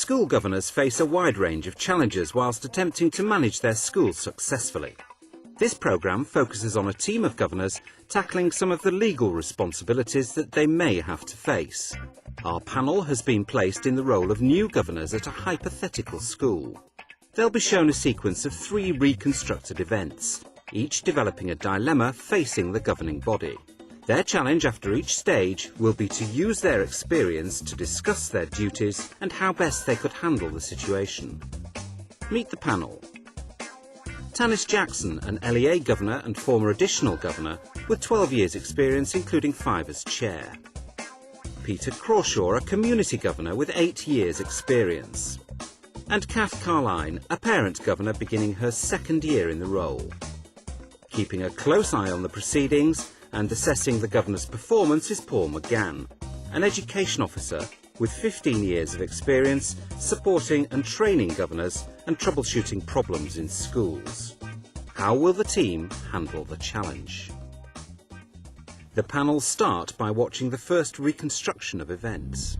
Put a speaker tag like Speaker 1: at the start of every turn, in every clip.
Speaker 1: School governors face a wide range of challenges whilst attempting to manage their schools successfully. This programme focuses on a team of governors tackling some of the legal responsibilities that they may have to face. Our panel has been placed in the role of new governors at a hypothetical school. They'll be shown a sequence of 3 reconstructed events, each developing a dilemma facing the governing body. Their challenge after each stage will be to use their experience to discuss their duties and how best they could handle the situation. Meet the panel. Tanis Jackson, an LEA governor and former additional governor with 12 years' experience, including 5 as chair. Peter Crawshaw, a community governor with 8 years' experience. And Kath Carline, a parent governor beginning her 2nd year in the role. Keeping a close eye on the proceedings and assessing the governor's performance is Paul McGann, an education officer with 15 years of experience supporting and training governors and troubleshooting problems in schools. How will the team handle the challenge? The panel start by watching the first reconstruction of events.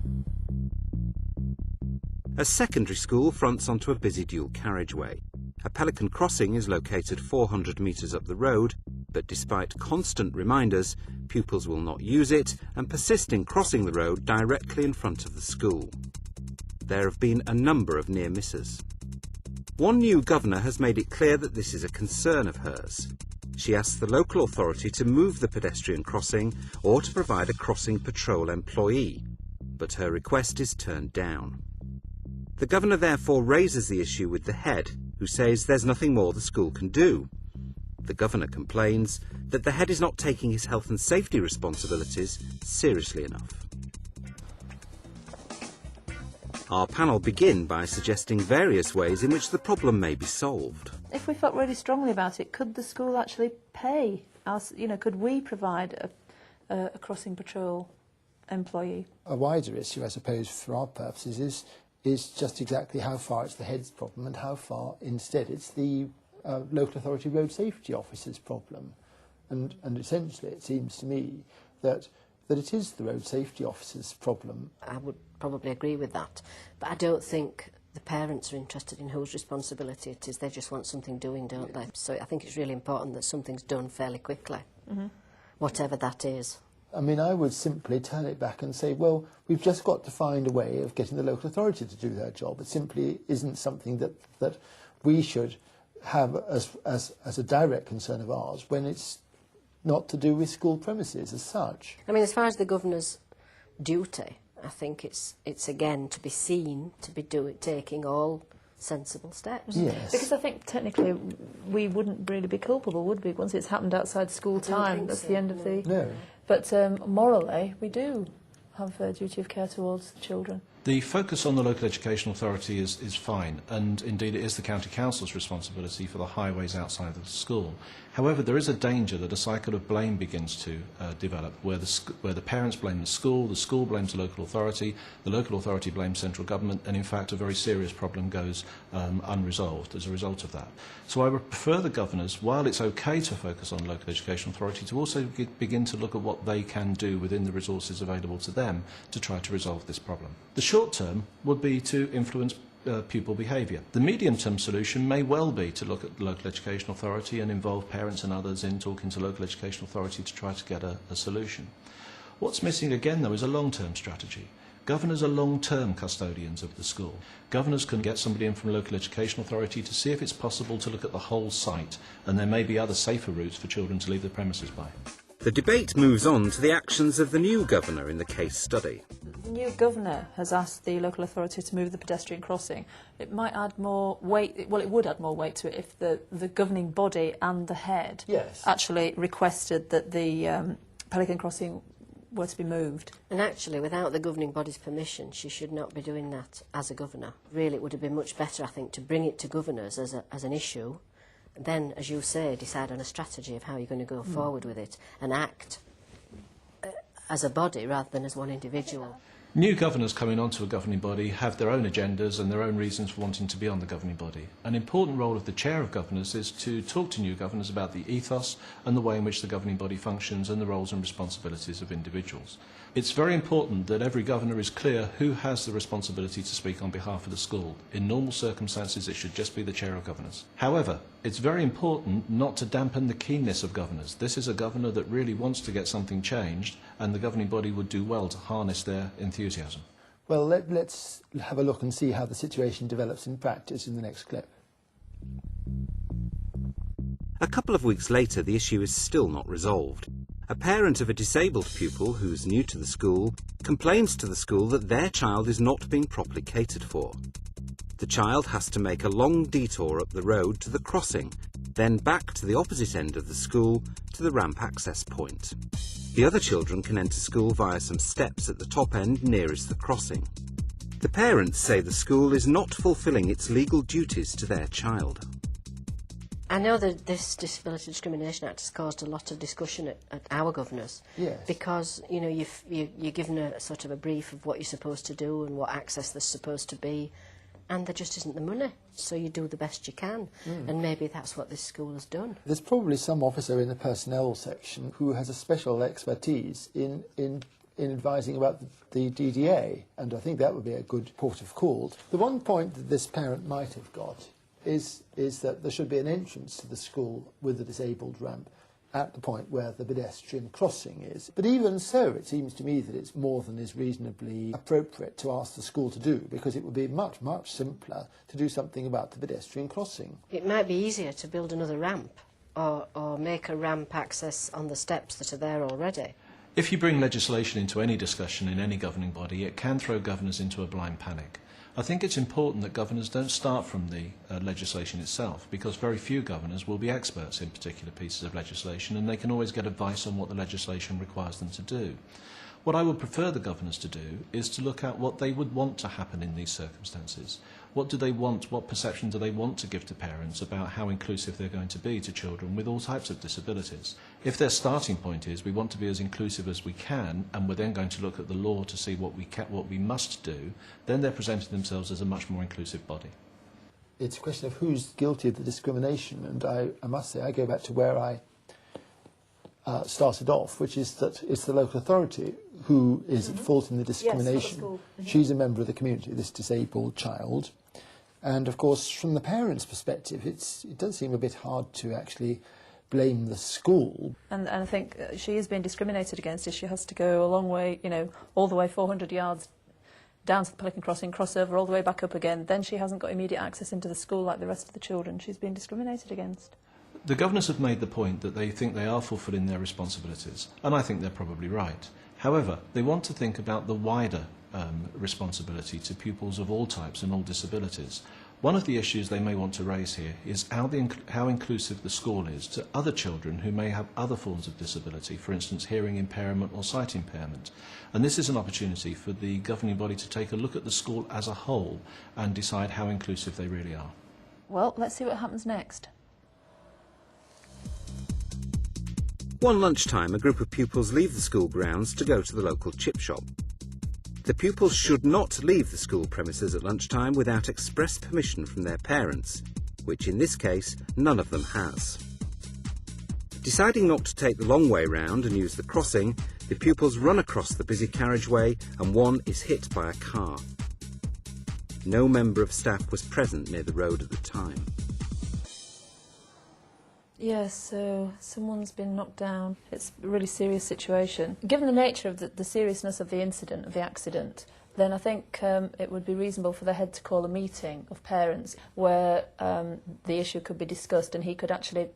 Speaker 1: A secondary school fronts onto a busy dual carriageway. A pelican crossing is located 400 metres up the road, but despite constant reminders, pupils will not use it and persist in crossing the road directly in front of the school. There have been a number of near misses. One new governor has made it clear that this is a concern of hers. She asked the local authority to move the pedestrian crossing or to provide a crossing patrol employee, but her request is turned down. The governor therefore raises the issue with the head, who says there's nothing more the school can do. The governor complains that the head is not taking his health and safety responsibilities seriously enough. Our panel begin by suggesting various ways in which the problem may be solved.
Speaker 2: If we felt really strongly about it, could the school actually pay us, could we provide a crossing patrol employee?
Speaker 3: A wider issue, I suppose, for our purposes is just exactly how far it's the head's problem and how far instead it's the local authority road safety officer's problem. And essentially it seems to me that it is the road safety officer's problem.
Speaker 4: I would probably agree with that, but I don't think the parents are interested in whose responsibility it is. They just want something doing, don't they? So I think it's really important that something's done fairly quickly, whatever that is.
Speaker 3: I mean, I would simply turn it back and say, well, we've just got to find a way of getting the local authority to do their job. It simply isn't something that we should have as a direct concern of ours when it's not to do with school premises as such.
Speaker 4: I mean, as far as the governor's duty, I think it's again to be seen to be taking all sensible steps.
Speaker 3: Yes.
Speaker 2: Because I think technically we wouldn't really be culpable, would we? Once it's happened outside school time, that's the end of the...
Speaker 3: No.
Speaker 2: But morally, we do have a duty of care towards the children.
Speaker 5: The focus on the local education authority is fine, and indeed it is the county council's responsibility for the highways outside of the school. However, there is a danger that a cycle of blame begins to develop, where the parents blame the school blames the local authority blames central government, and in fact a very serious problem goes unresolved as a result of that. So I would prefer the governors, while it's okay to focus on local education authority, to also begin to look at what they can do within the resources available to them to try to resolve this problem. The short term would be to influence pupil behaviour. The medium-term solution may well be to look at the local education authority and involve parents and others in talking to local education authority to try to get a solution. What's missing again, though, is a long-term strategy. Governors are long-term custodians of the school. Governors can get somebody in from local education authority to see if it's possible to look at the whole site, and there may be other safer routes for children to leave the premises by.
Speaker 1: The debate moves on to the actions of the new governor in the case study.
Speaker 2: The new governor has asked the local authority to move the pedestrian crossing. It might add more weight, well, it would add more weight to it if the governing body and the head actually requested that the pelican crossing were to be moved.
Speaker 4: And actually, without the governing body's permission, she should not be doing that as a governor. Really, it would have been much better, I think, to bring it to governors as an issue, and then, as you say, decide on a strategy of how you're going to go forward with it and act as a body rather than as one individual.
Speaker 5: New governors coming onto a governing body have their own agendas and their own reasons for wanting to be on the governing body. An important role of the chair of governors is to talk to new governors about the ethos and the way in which the governing body functions and the roles and responsibilities of individuals. It's very important that every governor is clear who has the responsibility to speak on behalf of the school. In normal circumstances, it should just be the chair of governors. However, it's very important not to dampen the keenness of governors. This is a governor that really wants to get something changed, and the governing body would do well to harness their enthusiasm.
Speaker 3: Well, let's have a look and see how the situation develops in practice in the next clip.
Speaker 1: A couple of weeks later, the issue is still not resolved. A parent of a disabled pupil who's new to the school complains to the school that their child is not being properly catered for. The child has to make a long detour up the road to the crossing, then back to the opposite end of the school to the ramp access point. The other children can enter school via some steps at the top end nearest the crossing. The parents say the school is not fulfilling its legal duties to their child.
Speaker 4: I know that this Disability Discrimination Act has caused a lot of discussion at our governors.
Speaker 3: Yes.
Speaker 4: Because, you know, you're given a sort of a brief of what you're supposed to do and what access there's supposed to be, and there just isn't the money. So you do the best you can, and maybe that's what this school has done.
Speaker 3: There's probably some officer in the personnel section who has a special expertise in advising about the DDA, and I think that would be a good port of call. The one point that this parent might have got is that there should be an entrance to the school with a disabled ramp at the point where the pedestrian crossing is. But even so, it seems to me that it's more than is reasonably appropriate to ask the school to do, because it would be much, much simpler to do something about the pedestrian crossing.
Speaker 4: It might be easier to build another ramp or make a ramp access on the steps that are there already.
Speaker 5: If you bring legislation into any discussion in any governing body, it can throw governors into a blind panic. I think it's important that governors don't start from the legislation itself, because very few governors will be experts in particular pieces of legislation, and they can always get advice on what the legislation requires them to do. What I would prefer the governors to do is to look at what they would want to happen in these circumstances. What do they want, what perception do they want to give to parents about how inclusive they're going to be to children with all types of disabilities? If their starting point is we want to be as inclusive as we can, and we're then going to look at the law to see what we must do, then they're presenting themselves as a much more inclusive body.
Speaker 3: It's a question of who's guilty of the discrimination, and I must say I go back to where I started off, which is that it's the local authority who is at fault in the discrimination.
Speaker 2: Yes,
Speaker 3: She's a member of the community, this disabled child. And of course, from the parents' perspective, it does seem a bit hard to actually blame the school.
Speaker 2: And I think she is being discriminated against if she has to go a long way, you know, all the way 400 yards down to the Pelican Crossing, cross over all the way back up again. Then she hasn't got immediate access into the school like the rest of the children. She's being discriminated against.
Speaker 5: The governors have made the point that they think they are fulfilling their responsibilities, and I think they're probably right. However, they want to think about the wider responsibility to pupils of all types and all disabilities. One of the issues they may want to raise here is how inclusive the school is to other children who may have other forms of disability, for instance hearing impairment or sight impairment. And this is an opportunity for the governing body to take a look at the school as a whole and decide how inclusive they really are.
Speaker 2: Well, let's see what happens next.
Speaker 1: One lunchtime, a group of pupils leave the school grounds to go to the local chip shop. The pupils should not leave the school premises at lunchtime without express permission from their parents, which in this case none of them has. Deciding not to take the long way round and use the crossing, the pupils run across the busy carriageway and one is hit by a car. No member of staff was present near the road at the time.
Speaker 2: Yes, so someone's been knocked down. It's a really serious situation. Given the nature of the seriousness of the incident, of the accident, then I think it would be reasonable for the head to call a meeting of parents where the issue could be discussed, and he could actually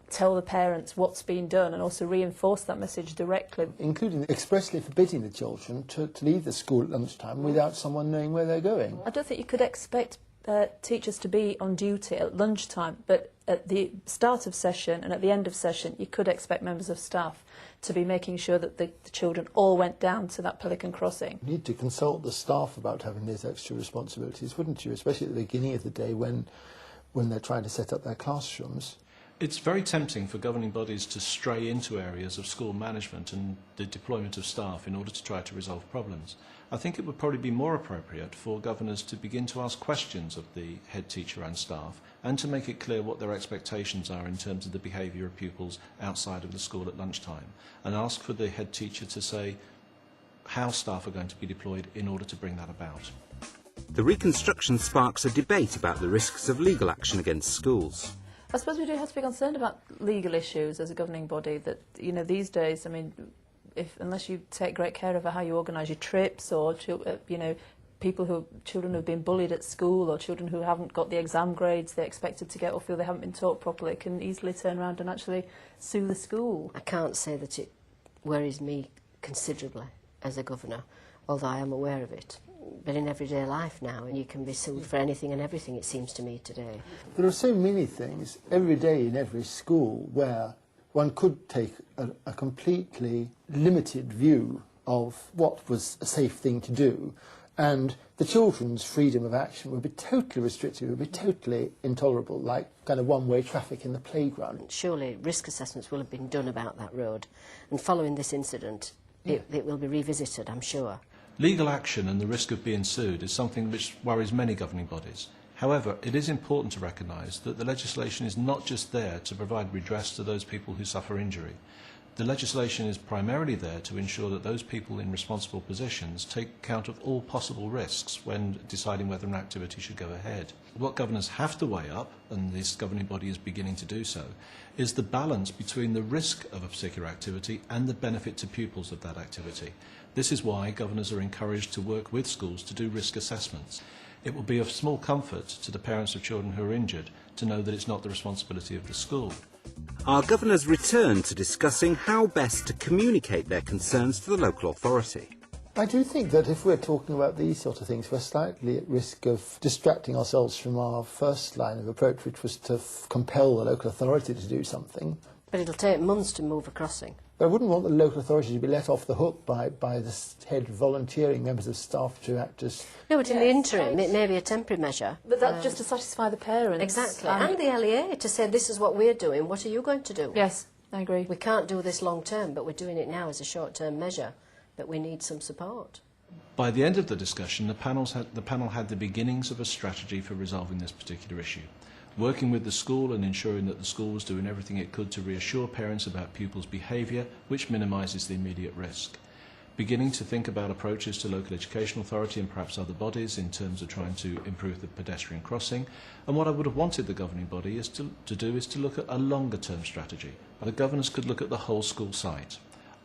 Speaker 2: tell the parents what's been done and also reinforce that message directly.
Speaker 3: Including expressly forbidding the children to leave the school at lunchtime without someone knowing where they're going.
Speaker 2: I don't think you could expect teachers to be on duty at lunchtime, but at the start of session and at the end of session you could expect members of staff to be making sure that the children all went down to that Pelican Crossing.
Speaker 3: You need to consult the staff about having these extra responsibilities, wouldn't you? Especially at the beginning of the day when they're trying to set up their classrooms.
Speaker 5: It's very tempting for governing bodies to stray into areas of school management and the deployment of staff in order to try to resolve problems. I think it would probably be more appropriate for governors to begin to ask questions of the head teacher and staff and to make it clear what their expectations are in terms of the behaviour of pupils outside of the school at lunchtime, and ask for the head teacher to say how staff are going to be deployed in order to bring that about.
Speaker 1: The reconstruction sparks a debate about the risks of legal action against schools.
Speaker 2: I suppose we do have to be concerned about legal issues as a governing body that, you know, these days, I mean, unless you take great care over how you organise your trips or, you know, children who've been bullied at school or children who haven't got the exam grades they're expected to get or feel they haven't been taught properly, can easily turn around and actually sue the school.
Speaker 4: I can't say that it worries me considerably as a governor, although I am aware of it. But in everyday life now, you can be sued for anything and everything, it seems to me today.
Speaker 3: There are so many things every day in every school where one could take a completely limited view of what was a safe thing to do, and the children's freedom of action would be totally restricted, would be totally intolerable, like kind of one-way traffic in the playground.
Speaker 4: Surely risk assessments will have been done about that road, and following this incident, it will be revisited, I'm sure.
Speaker 5: Legal action and the risk of being sued is something which worries many governing bodies. However, it is important to recognise that the legislation is not just there to provide redress to those people who suffer injury. The legislation is primarily there to ensure that those people in responsible positions take account of all possible risks when deciding whether an activity should go ahead. What governors have to weigh up, and this governing body is beginning to do so, is the balance between the risk of a particular activity and the benefit to pupils of that activity. This is why governors are encouraged to work with schools to do risk assessments. It will be of small comfort to the parents of children who are injured to know that it's not the responsibility of the school.
Speaker 1: Our governors return to discussing how best to communicate their concerns to the local authority.
Speaker 3: I do think that if we're talking about these sort of things, we're slightly at risk of distracting ourselves from our first line of approach, which was to compel the local authority to do something.
Speaker 4: But it'll take months to move a crossing.
Speaker 3: But I wouldn't want the local authority to be let off the hook by the head volunteering members of staff to act as...
Speaker 4: No, but in the interim, it may be a temporary measure.
Speaker 2: But that's just to satisfy the parents.
Speaker 4: Exactly. And the LEA to say, this is what we're doing, what are you going to do?
Speaker 2: Yes, I agree.
Speaker 4: We can't do this long term, but we're doing it now as a short-term measure, but we need some support.
Speaker 5: By the end of the discussion, the panel had the beginnings of a strategy for resolving this particular issue, working with the school and ensuring that the school was doing everything it could to reassure parents about pupils' behaviour, which minimises the immediate risk. Beginning to think about approaches to local education authority and perhaps other bodies in terms of trying to improve the pedestrian crossing. And what I would have wanted the governing body is to look at a longer term strategy. The governors could look at the whole school site.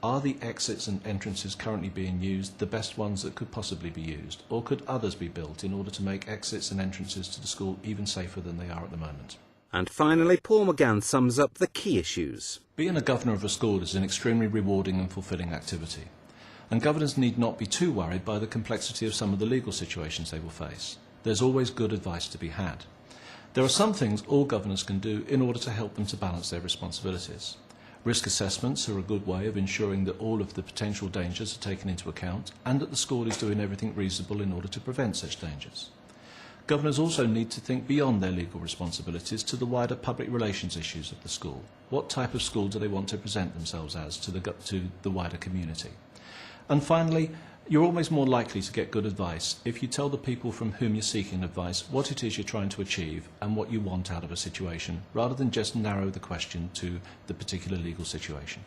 Speaker 5: Are the exits and entrances currently being used the best ones that could possibly be used, or could others be built in order to make exits and entrances to the school even safer than they are at the moment?
Speaker 1: And finally, Paul McGann sums up the key issues.
Speaker 5: Being a governor of a school is an extremely rewarding and fulfilling activity, and governors need not be too worried by the complexity of some of the legal situations they will face. There's always good advice to be had. There are some things all governors can do in order to help them to balance their responsibilities. Risk assessments are a good way of ensuring that all of the potential dangers are taken into account and that the school is doing everything reasonable in order to prevent such dangers. Governors also need to think beyond their legal responsibilities to the wider public relations issues of the school. What type of school do they want to present themselves as to the wider community? And finally, you're always more likely to get good advice if you tell the people from whom you're seeking advice what it is you're trying to achieve and what you want out of a situation, rather than just narrow the question to the particular legal situation.